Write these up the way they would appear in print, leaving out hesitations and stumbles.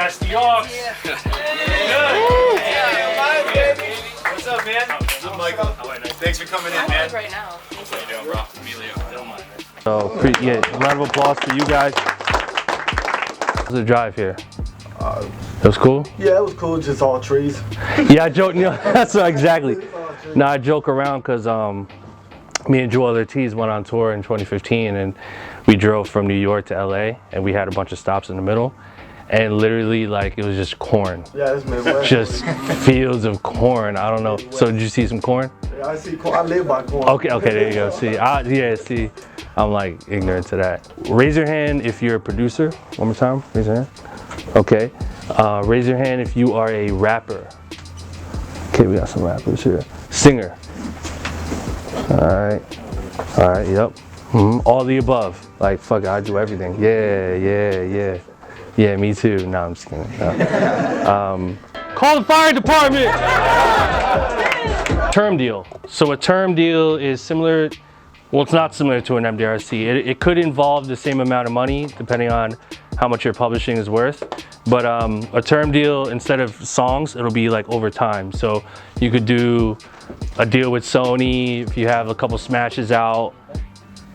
Pass the aux. Yeah. Baby. What's up, man? I'm Michael. Thanks for coming in, man. Right now. How you doing, bro? Emilio. Don't mind, man. So, yeah, round of applause for you guys. How's the drive here? It was cool? Yeah, it was cool, just all trees. Yeah, I joke, you know, that's exactly. No, I joke around because me and Joel Ortiz went on tour in 2015 and we drove from New York to LA and we had a bunch of stops in the middle and literally like it was just corn. Yeah, it's Midwest. Just fields of corn, I don't know. So did you see some corn? Yeah, I see corn. I live by corn. Okay, there you go. See, yeah, see, I'm like ignorant to that. Raise your hand if you're a producer. One more time, raise your hand. Okay, raise your hand if you are a rapper. Okay, we got some rappers here. Singer. All right, yep. All the above. Like, fuck it, I do everything. Yeah, me too. No, I'm just kidding. No. Call the fire department! Term deal. So a term deal is similar, well, it's not similar to an MDRC. It could involve the same amount of money depending on how much your publishing is worth. But a term deal, instead of songs, it'll be like over time. So you could do a deal with Sony if you have a couple smashes out,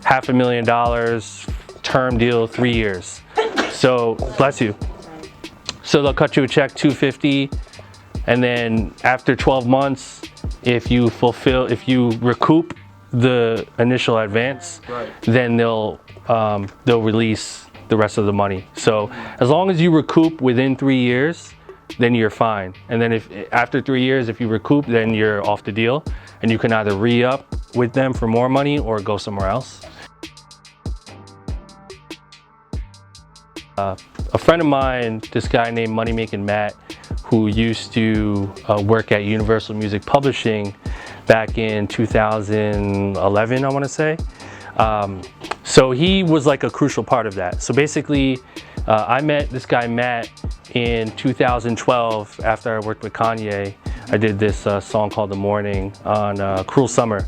$500,000, term deal, 3 years. So, bless you. So they'll cut you a check, $250, and then after 12 months, if you recoup the initial advance, then they'll release the rest of the money. So as long as you recoup within 3 years, then you're fine. And then if after 3 years, if you recoup, then you're off the deal and you can either re-up with them for more money or go somewhere else. A friend of mine, this guy named Money Making Matt, who used to work at Universal Music Publishing back in 2011, I want to say. So he was like a crucial part of that. So basically, I met this guy Matt in 2012 after I worked with Kanye. I did this song called The Morning on Cruel Summer.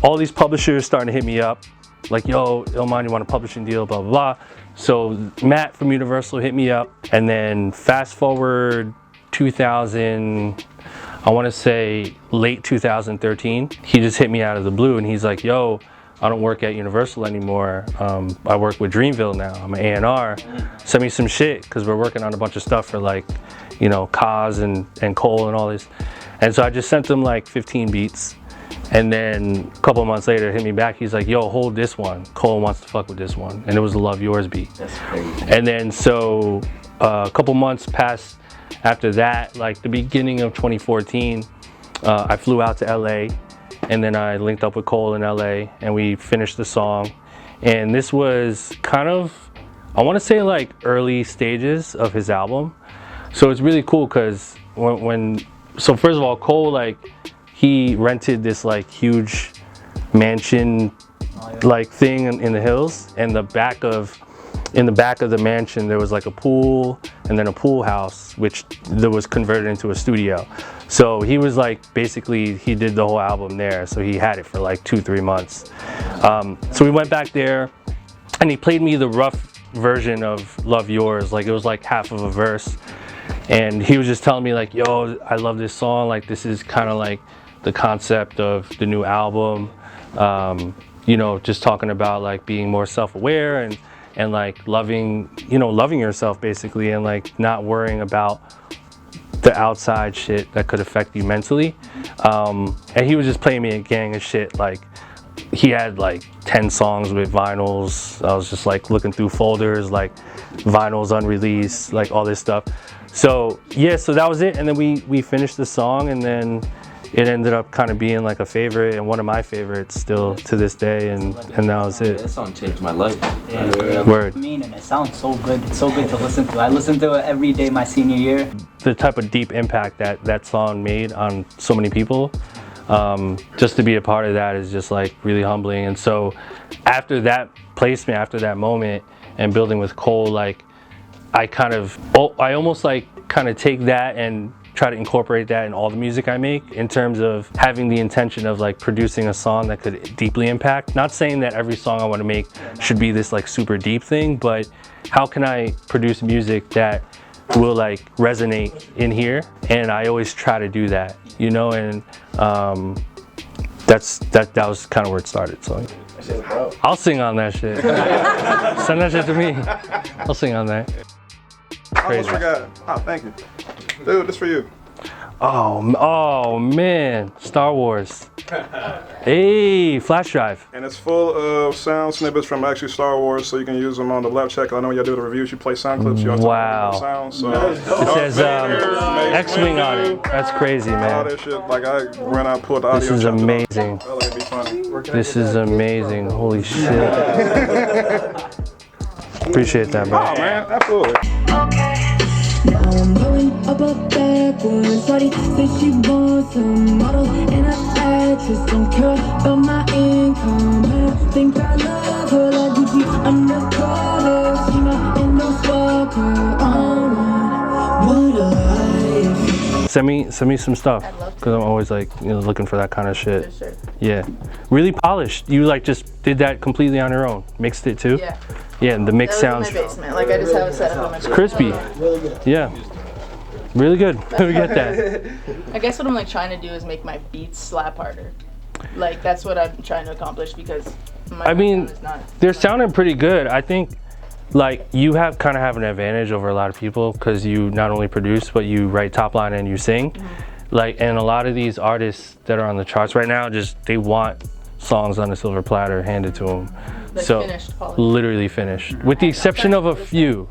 All these publishers starting to hit me up, like, yo, Illmind, you want a publishing deal, blah, blah, blah. So Matt from Universal hit me up, and then fast forward 2000, I want to say late 2013, he just hit me out of the blue and he's like, yo, I don't work at Universal anymore. I work with Dreamville now. I'm an A&R. Send me some shit, because we're working on a bunch of stuff for like, you know, Kaz and Cole and all this. And so I just sent him like 15 beats. And then a couple of months later, hit me back. He's like, yo, hold this one. Cole wants to fuck with this one. And it was the Love Yours beat. That's crazy. And then so a couple months passed after that, like the beginning of 2014, I flew out to LA. And then I linked up with Cole in LA and we finished the song. And this was kind of, I want to say like early stages of his album. So it's really cool because so first of all, Cole, like, he rented this like huge mansion like thing in the hills, and in the back of the mansion there was like a pool and then a pool house which was converted into a studio. So he was like, basically he did the whole album there, so he had it for like 2-3 months. So we went back there and he played me the rough version of Love Yours, like it was like half of a verse, and he was just telling me like, yo, I love this song, like this is kind of like the concept of the new album, you know, just talking about like being more self-aware and like loving yourself basically, and like not worrying about the outside shit that could affect you mentally. And he was just playing me a gang of shit. Like he had like 10 songs with vinyls. I was just like looking through folders, like vinyls unreleased, like all this stuff. So yeah, so that was it. And then we finished the song, and then it ended up kind of being like a favorite and one of my favorites still to this day, and that was it. That song changed my life. Yeah. Word. I mean, and it sounds so good. It's so good to listen to. I listened to it every day my senior year. The type of deep impact that song made on so many people, just to be a part of that is just like really humbling. And so after that placement, after that moment and building with Cole, like I almost like kind of take that and try to incorporate that in all the music I make, in terms of having the intention of like producing a song that could deeply impact. Not saying that every song I want to make should be this like super deep thing, but how can I produce music that will like resonate in here, and I always try to do that, you know, and that was kind of where it started. So I'll sing on that shit. Send that shit to me. I'll sing on that. I almost forgot. Oh, thank you. Dude, this for you. Oh man, Star Wars. Hey, flash drive. And it's full of sound snippets from actually Star Wars, so you can use them on the BLAP-KITS. I know when y'all do the reviews, you play sound clips. You Wow. sound, so It says X-Wing on it. That's crazy, all man. that shit. Like I ran out and pulled the audio. This is chopped it up. amazing. Felt like it'd be funny. This is amazing. Holy shit. Appreciate that, bro. Oh man, absolutely. Now I'm rolling up a backwards. Shorty said she wants a model and an actress. Don't care about my income. I don't think I love her like Gucci undercover. She not in no stalker. What a life. Send me some stuff, because I'm always like, you know, looking for that kind of shit. Sure. Yeah, really polished. You like just did that completely on your own. Mixed it too. Yeah. Yeah, and the mix That sounds was in my basement. Like I just have it set up in my crispy. Yeah, really good. We get that. I guess what I'm like trying to do is make my beats slap harder. Like that's what I'm trying to accomplish because my I mean, sound is not. they're sounding pretty good. I think like you kind of have an advantage over a lot of people because you not only produce but you write top line and you sing. Like, and a lot of these artists that are on the charts right now, just they want songs on a silver platter handed to them. Like So finished, polished. literally finished, with the exception of a few.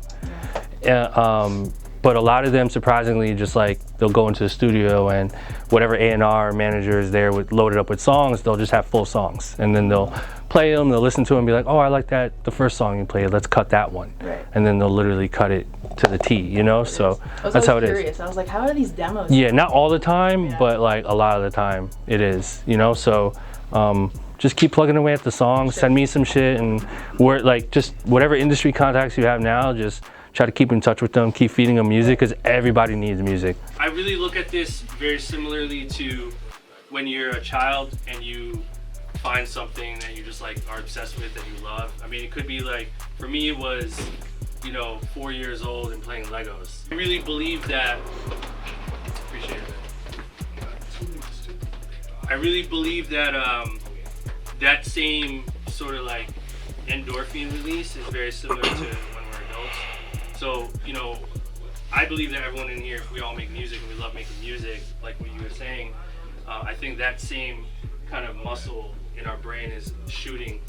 But a lot of them, surprisingly, just like they'll go into the studio and whatever A&R manager is there with loaded up with songs, they'll just have full songs, and then they'll play them, they'll listen to them, and be like, oh, I like that, the first song you played, let's cut that one, Right. and then they'll literally cut it to the T, you know. So I was that's how it always is. curious. I was like, how are these demos? Yeah, not all the time, but like a lot of the time it is, you know. So just keep plugging away at the songs. Send me some shit, and we're like, just whatever industry contacts you have now, just try to keep in touch with them, keep feeding them music, because everybody needs music. I really look at this very similarly to when you're a child and you find something that you just like are obsessed with, that you love. I mean, it could be like, for me it was, you know, 4 years old and playing Legos. I really believe that, appreciate it. I really believe that that same sort of like endorphin release is very similar to when we're adults. So, you know, I believe that everyone in here, if we all make music and we love making music, like what you were saying, I think that same kind of muscle in our brain is shooting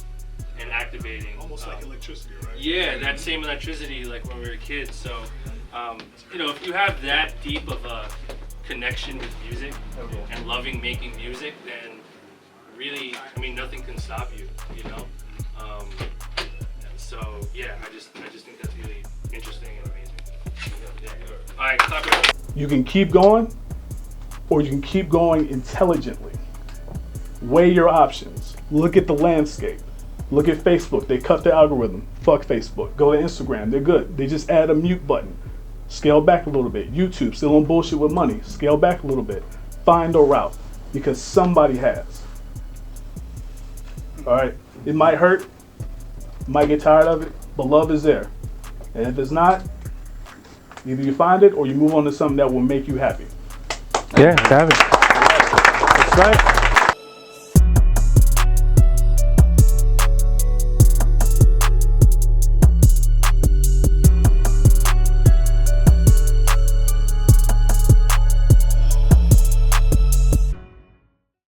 and activating. Almost like electricity, right? Yeah, that same electricity like when we were kids. So, you know, if you have that deep of a connection with music and loving making music, then really, I mean, nothing can stop you, you know? So, yeah, I just think that's really interesting and amazing. Yeah. All right, clap it up. You can keep going, or you can keep going intelligently. Weigh your options. Look at the landscape. Look at Facebook. They cut the algorithm. Fuck Facebook. Go to Instagram. They're good. They just add a mute button. Scale back a little bit. YouTube, still on bullshit with money. Scale back a little bit. Find a route, because somebody has. All right? It might hurt. Might get tired of it, but love is there. And if it's not, either you find it or you move on to something that will make you happy. Yeah, have it. That's right.